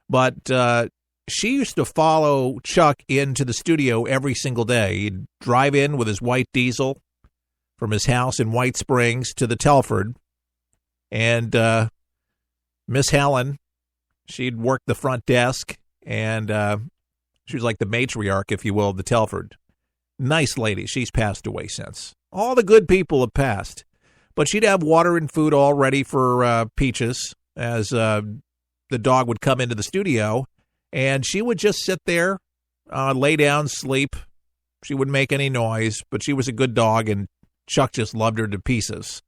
But she used to follow Chuck into the studio every single day. He'd drive in with his white diesel from his house in White Springs to the Telford. And Miss Helen, she'd work the front desk, and she was like the matriarch, if you will, of the Telford. Nice lady. She's passed away since. All the good people have passed. But she'd have water and food all ready for Peaches as the dog would come into the studio, and she would just sit there, lay down, sleep. She wouldn't make any noise, but she was a good dog, and Chuck just loved her to pieces.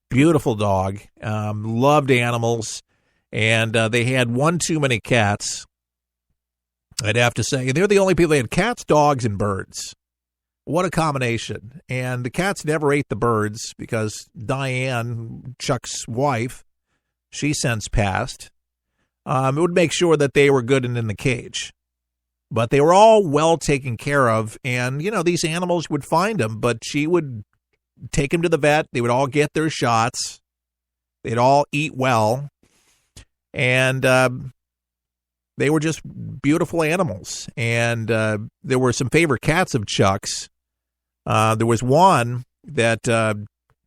Beautiful dog, loved animals, and they had one too many cats, I'd have to say. They're the only people. They had cats, dogs, and birds. What a combination. And the cats never ate the birds because Diane, Chuck's wife, she since passed. It would make sure that they were good and in the cage. But they were all well taken care of. And, you know, these animals would find them, but she would take them to the vet. They would all get their shots. They'd all eat well. And they were just beautiful animals. And there were some favorite cats of Chuck's. There was one that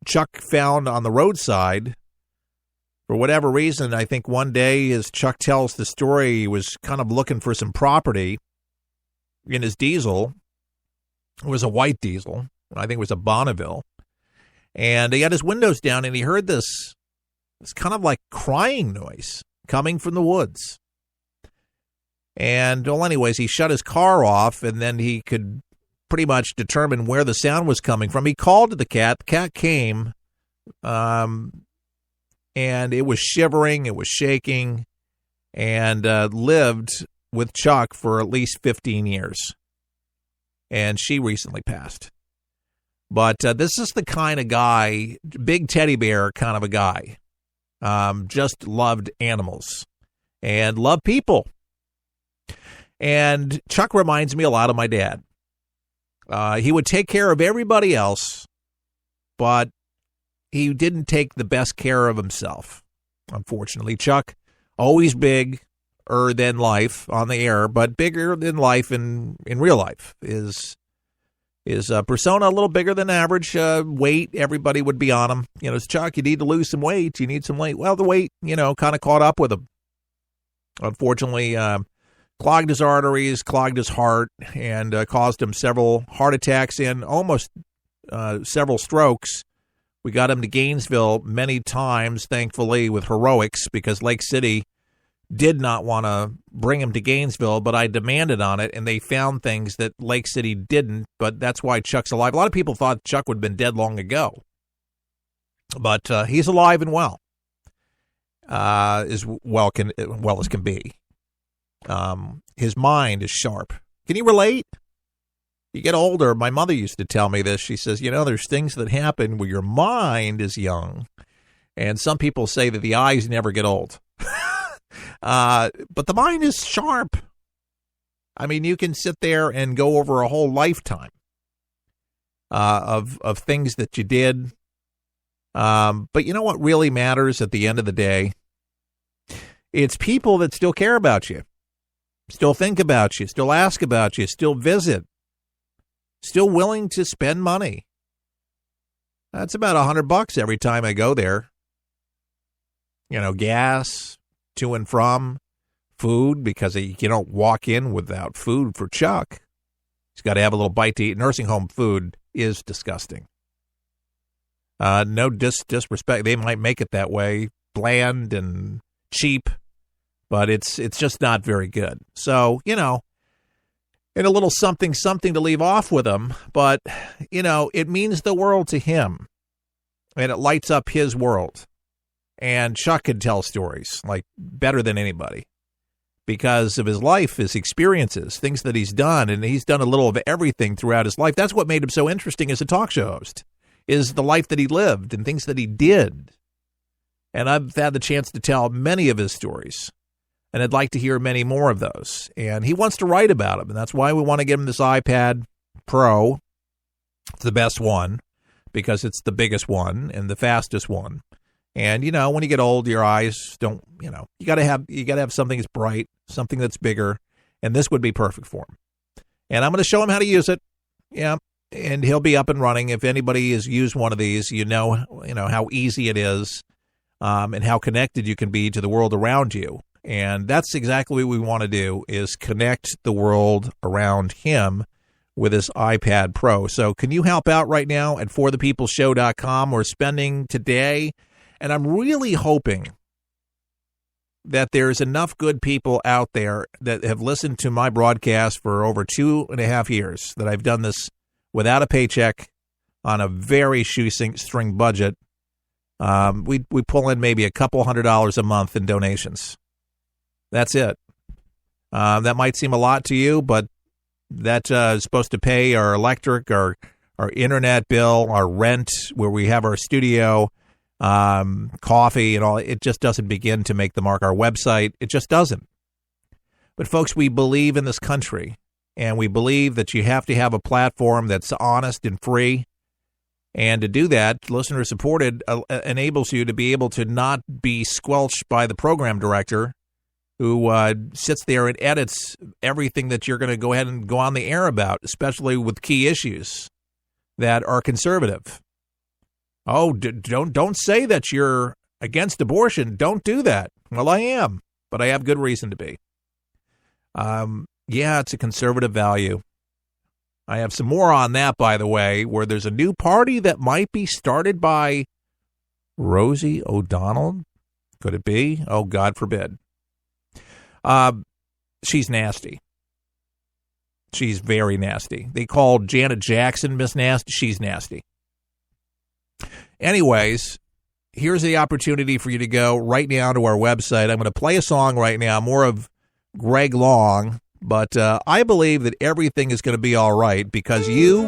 Chuck found on the roadside. For whatever reason, I think one day, as Chuck tells the story, he was kind of looking for some property in his diesel. It was a white diesel. I think it was a Bonneville. And he had his windows down, and he heard this kind of like crying noise coming from the woods. And, well, anyways, he shut his car off, and then he could pretty much determine where the sound was coming from. He called to the cat. The cat came, and it was shivering, it was shaking, and lived with Chuck for at least 15 years. And she recently passed. But this is the kind of guy, big teddy bear kind of a guy, just loved animals and loved people. And Chuck reminds me a lot of my dad. He would take care of everybody else, but he didn't take the best care of himself, unfortunately. Chuck, always bigger than life on the air, but bigger than life in real life. His persona a little bigger than average. Weight, everybody would be on him. You know, it's Chuck, you need to lose some weight. You need some weight. Well, the weight, kind of caught up with him. Unfortunately, clogged his arteries, clogged his heart, and caused him several heart attacks and almost several strokes. We got him to Gainesville many times, thankfully, with heroics, because Lake City did not want to bring him to Gainesville, but I demanded on it, and they found things that Lake City didn't, but that's why Chuck's alive. A lot of people thought Chuck would have been dead long ago, but he's alive and well, as well as can be. His mind is sharp. Can you relate? You get older. My mother used to tell me this. She says, there's things that happen where your mind is young. And some people say that the eyes never get old. But the mind is sharp. I mean, you can sit there and go over a whole lifetime of things that you did. But you know what really matters at the end of the day? It's people that still care about you. Still think about you, still ask about you, still visit, still willing to spend money. That's about $100 every time I go there. Gas, to and from, food, because you don't walk in without food for Chuck. He's got to have a little bite to eat. Nursing home food is disgusting. No disrespect. They might make it that way, bland and cheap. But it's just not very good. So, and a little something to leave off with him. But, it means the world to him. And it lights up his world. And Chuck could tell stories, like, better than anybody. Because of his life, his experiences, things that he's done. And he's done a little of everything throughout his life. That's what made him so interesting as a talk show host, is the life that he lived and things that he did. And I've had the chance to tell many of his stories. And I'd like to hear many more of those. And he wants to write about them. And that's why we want to give him this iPad Pro. It's the best one because it's the biggest one and the fastest one. And, when you get old, your eyes don't, you got to have something that's bright, something that's bigger, and this would be perfect for him. And I'm going to show him how to use it. Yeah, and he'll be up and running. If anybody has used one of these, you know how easy it is, and how connected you can be to the world around you. And that's exactly what we want to do, is connect the world around him with his iPad Pro. So can you help out right now at forthepeopleshow.com? We're spending today, and I'm really hoping that there's enough good people out there that have listened to my broadcast for over 2.5 years, that I've done this without a paycheck on a very shoestring budget. We pull in maybe a couple $100 a month in donations. That's it. That might seem a lot to you, but that is supposed to pay our electric, our internet bill, our rent, where we have our studio, coffee and all. It just doesn't begin to make the mark. Our website, it just doesn't. But folks, we believe in this country, and we believe that you have to have a platform that's honest and free. And to do that, listener supported enables you to be able to not be squelched by the program director who sits there and edits everything that you're going to go ahead and go on the air about, especially with key issues that are conservative. Oh, don't say that you're against abortion. Don't do that. Well, I am, but I have good reason to be. Yeah, it's a conservative value. I have some more on that, by the way, where there's a new party that might be started by Rosie O'Donnell. Could it be? Oh, God forbid. She's nasty. She's very nasty. They called Janet Jackson Miss Nasty. She's nasty. Anyways, here's the opportunity for you to go right now to our website. I'm going to play a song right now, more of Greg Long, but I believe that everything is going to be all right because you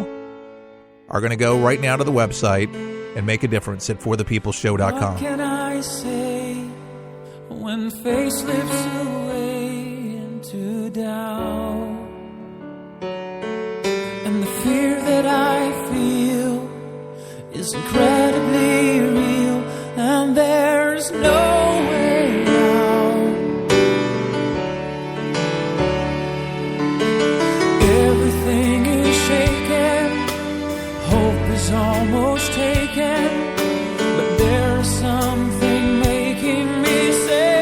are going to go right now to the website and make a difference at forthepeopleshow.com. What can I say when faith slips away into doubt, and the fear that I feel is incredibly real, and there's no way out. Everything is shaken, hope is almost taken, but there's something making me say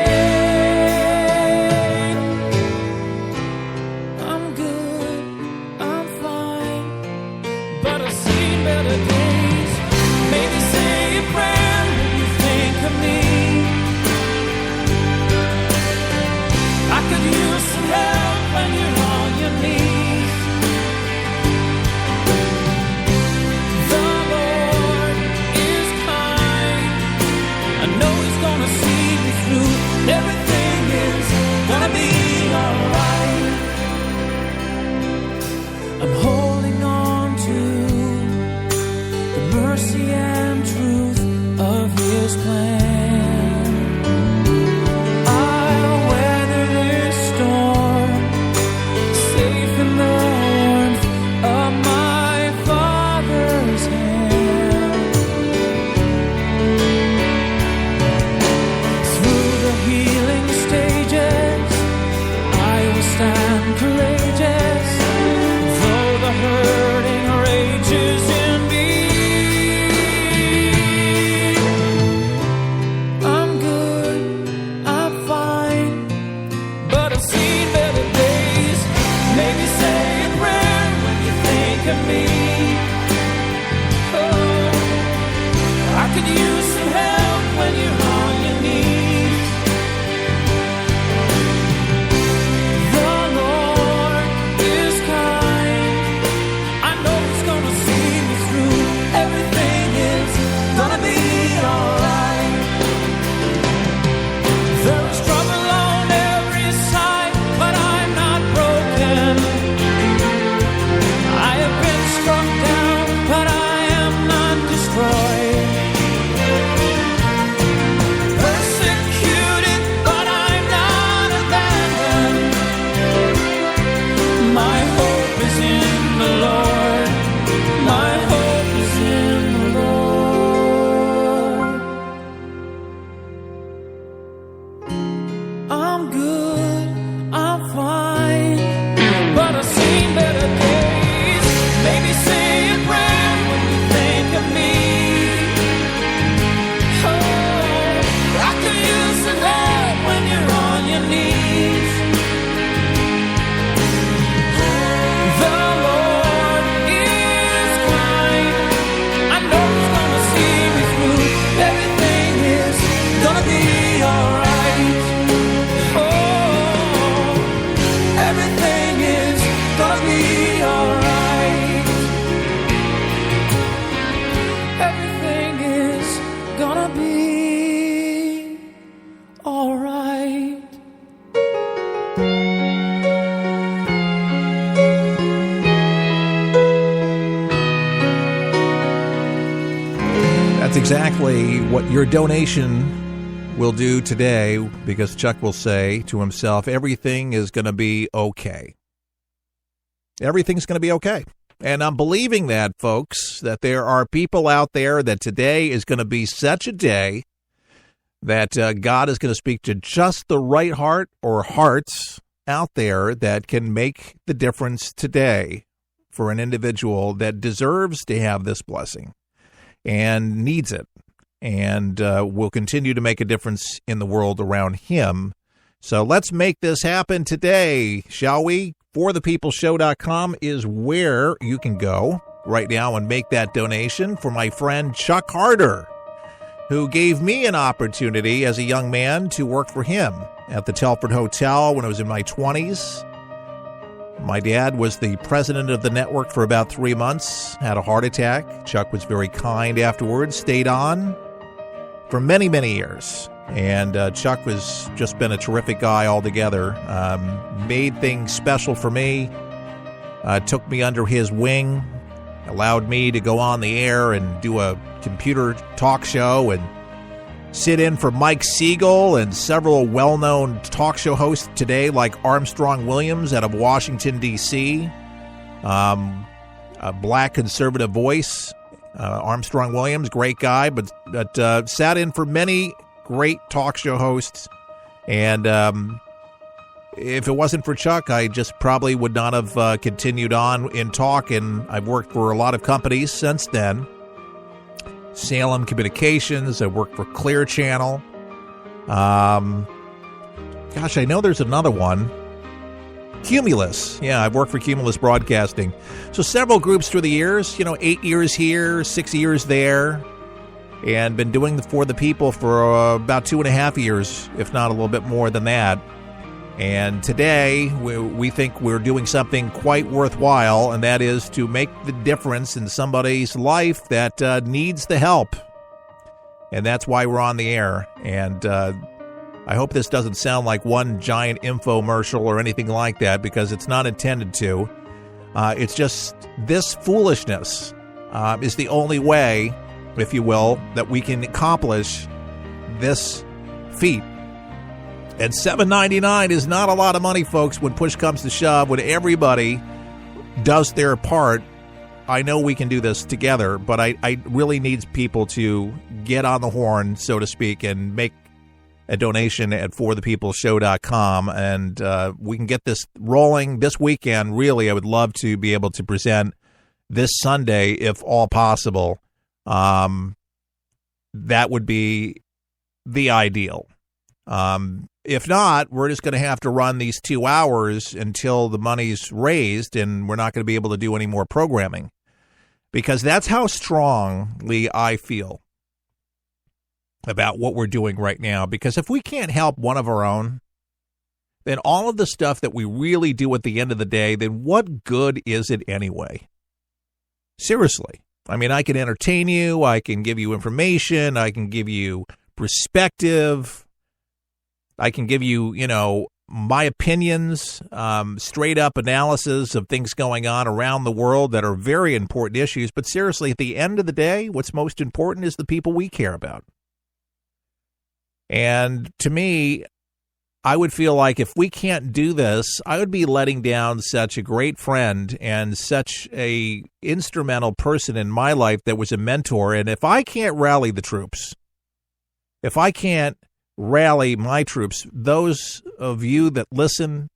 I'm good, I'm fine, but I've seen better days. Maybe say a prayer when you think of me. I could use some help when you're on your knees. The Lord is kind. I know He's gonna see me through. Everything is gonna be alright. I'm holding on to the mercy and truth of His plan. I'll weather this storm safe in That's exactly what your donation will do today, because Chuck will say to himself, everything is going to be okay. Everything's going to be okay. And I'm believing that, folks, that there are people out there that today is going to be such a day that God is going to speak to just the right heart or hearts out there that can make the difference today for an individual that deserves to have this blessing and needs it, and will continue to make a difference in the world around him. So let's make this happen today, shall we? ForThePeopleShow.com is where you can go right now and make that donation for my friend Chuck Harder, who gave me an opportunity as a young man to work for him at the Telford Hotel when I was in my 20s. My dad was the president of the network for about 3 months, had a heart attack. Chuck was very kind afterwards, stayed on for many, many years. And Chuck has just been a terrific guy altogether, made things special for me, took me under his wing, allowed me to go on the air and do a computer talk show and sit in for Mike Siegel and several well-known talk show hosts today like Armstrong Williams out of Washington, D.C., a black conservative voice. Armstrong Williams, great guy, but sat in for many great talk show hosts. And if it wasn't for Chuck, I just probably would not have continued on in talk. And I've worked for a lot of companies since then. Salem Communications. I worked for Clear Channel. Gosh, I know there's another one. Cumulus. Yeah, I've worked for Cumulus Broadcasting. So several groups through the years, 8 years here, 6 years there, and been doing For the People for about 2.5 years, if not a little bit more than that. And today, we think we're doing something quite worthwhile, and that is to make the difference in somebody's life that needs the help. And that's why we're on the air. And I hope this doesn't sound like one giant infomercial or anything like that, because it's not intended to. It's just this foolishness is the only way, if you will, that we can accomplish this feat. And $7.99 is not a lot of money, folks, when push comes to shove. When everybody does their part, I know we can do this together, but I really need people to get on the horn, so to speak, and make a donation at ForThePeopleShow.com, and we can get this rolling this weekend. Really, I would love to be able to present this Sunday, if all possible. That would be the ideal. If not, we're just going to have to run these 2 hours until the money's raised, and we're not going to be able to do any more programming, because that's how strongly I feel about what we're doing right now. Because if we can't help one of our own, then all of the stuff that we really do at the end of the day, then what good is it anyway? Seriously. I mean, I can entertain you, I can give you information, I can give you perspective, I can give you, my opinions, straight up analysis of things going on around the world that are very important issues. But seriously, at the end of the day, what's most important is the people we care about. And to me, I would feel like if we can't do this, I would be letting down such a great friend and such a instrumental person in my life that was a mentor. And if I can't rally the troops, if I can't rally my troops, those of you that listen